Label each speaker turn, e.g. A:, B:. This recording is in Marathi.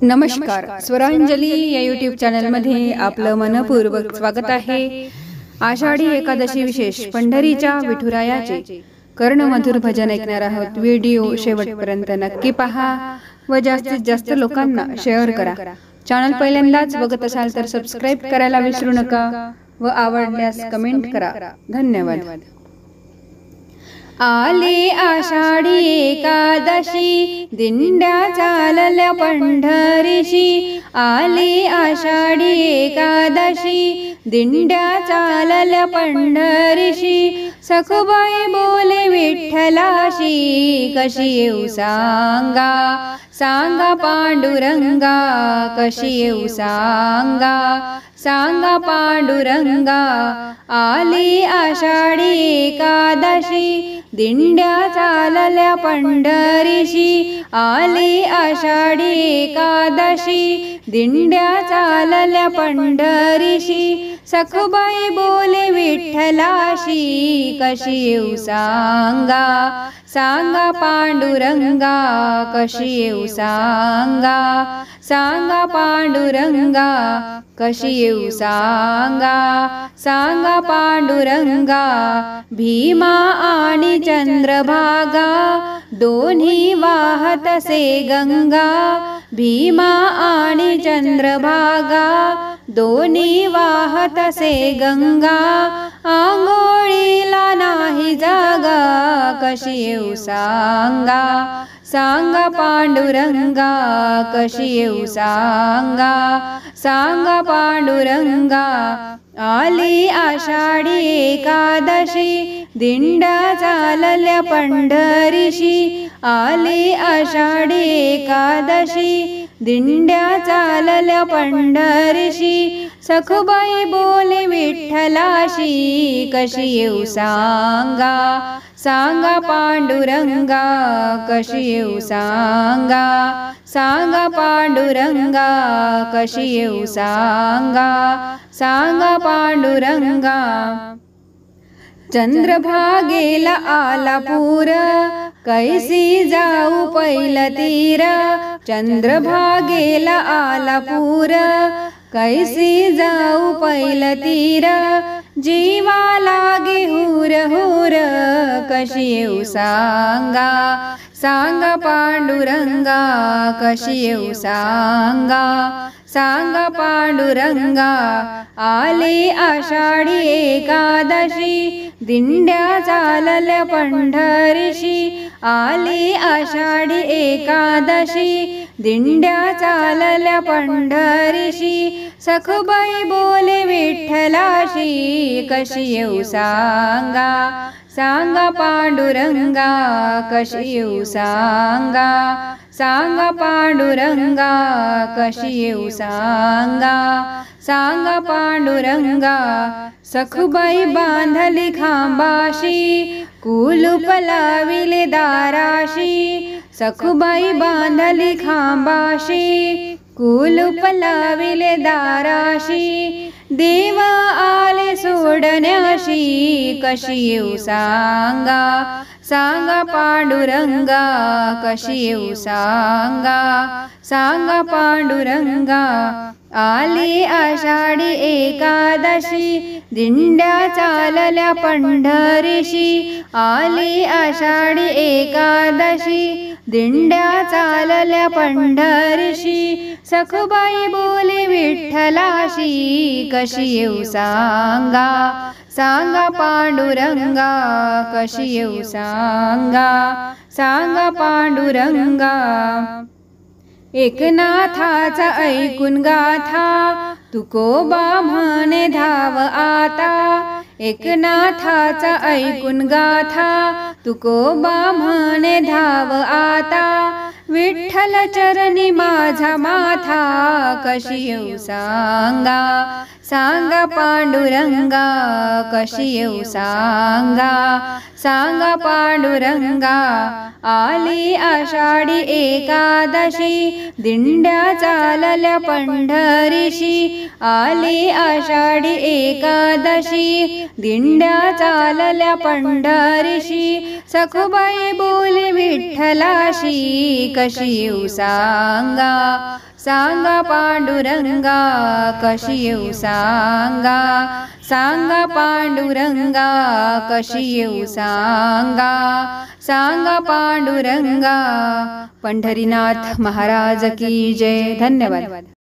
A: नमस्कार, स्वरांजली या यूट्यूब चॅनलमध्ये आपलं मनपूर्वक स्वागत आहे। आषाढी एकादशी विशेष पंढरीच्या विठुरायाचे कर्णमधुर भजन ऐकणार आहोत। व्हिडिओ शेवटपर्यंत नक्की पहा व जास्तीत जास्त लोकांना शेअर करा। चॅनल पहिल्यांदाच बघत असाल तर सबस्क्राइब करायला विसरू नका व आवडल्यास कमेंट करा। धन्यवाद। आली आषाढी एकादशी, दिंड्या चालल्या पंढरीशी। आली आषाढी एकादशी, दिंड्या चालल्या पंढरीशी। सखुबाई बोले विठ्ठलाशी, कशी येऊ सांगा, सांगा पांडुरंगा, कशी येऊ सांगा, सांगा पांडुरंगा। आली आषाढी एकादशी, दिंड्या चालल्या पंढरीशी। आली आषाढी एकादशी, दिंड्या चालल्या पंढरीशी। सखुबाई बोले विठ्ठलाशी, कशी येऊ सांगा, सांगा पांडुरंगा, कशी येऊ सांगा, सांगा पांडुरंगा, कशी येऊ सांगा, सांगा पांडुरंगा। भीमा आणि चंद्रभागा, दोन्ही वाहतसे गंगा। भीमा आणि चंद्रभागा, दोन्ही वाहतसे गंगा। आंघोळीला नाही जागा, कशी येऊ सांगा, सांगा पांडुरंगा, कशी येऊ सांगा, सांगा पांडुरंगा। आली आषाढी एकादशी, दिंड्या चालल्या पंढरीशी। आली आषाढी एकादशी, दिंड्या चालल्या पंढरीशी। सखुबाई बोले विठ्ठलाशी, कशी येऊ सांगा, सांगा पांडुरंगा, कशी येऊ सांगा, सांगा पांडुरंगा, कशी येऊ सांगा, सांगा पांडुरंगा। चंद्रभागेला आला पूर, कैसी जाऊ पैल तीर। चंद्रभागेला आला पूर, कैसी जाऊ पैल तीर। जीवा लागे हुर हुर, कशी येऊ सांगा, सांगा पांडुरंगा, कशी येऊ सांगा, सांगा पांडुरंगा। आली आषाढी एकादशी, दिंड्या चालल्या पंढरीशी। आली आषाढी एकादशी, दिंड्या चालल्या पंढरीशी। सखुबाई बोले विठ्ठलाशी, कशी येऊ सांगा, सांगा पांडुरंगा, कशी येऊ सांगा, सांगा पांडुरंगा, कशी येऊ सांगा, सांगा पांडुरंगा। सखुबाई बांधली खांबाशी, कुलूप लाविले दाराशी। सखुबाई बांधली खांबाशी, कुलूप लाविले दाराशी। देव आले सोडण्याशी, कशी येऊ सांगा, सांगा पांडुरंगा, कशी येऊ सांगा, सांगा पांडुरंगा। आली आषाढी एकादशी, दिंड्या चालल्या पंढरीशी। आली आषाढी एकादशी, दिंड्या चालल्या पंढरीशी। सखुबाई बोले विठ्ठलाशी, कशी येऊ सांगा, सांगा पांडुरंगा, कशी येऊ सांगा, सांगा पांडुरंगा। एकनाथाचा ऐकून गाथा, तुकोबा म्हणे धाव आता। एकनाथाचा ऐकून गाथा, तुकोबा म्हणे धाव आता। विठ्ठल चरणी माझा माथा, कशी येऊ सांगा, सांगा पांडुरंगा, कशी येऊ सांगा, सांगा पांडुरंगा। आली आषाढी एकादशी, दिंड्या चालल्या पंढरीशी। आली आषाढी एकादशी, दिंड्या चालल्या पंढरीशी। सखुबाई बोले विठ्ठलाशी, कशी येऊ सांगा, सांगा पांडुरंगा कशी येऊ सांगा, सांगा पांडुरंगा कशी येऊ सांगा, सांगा पांडुरंगा. पंढरीनाथ महाराज की जय. धन्यवाद.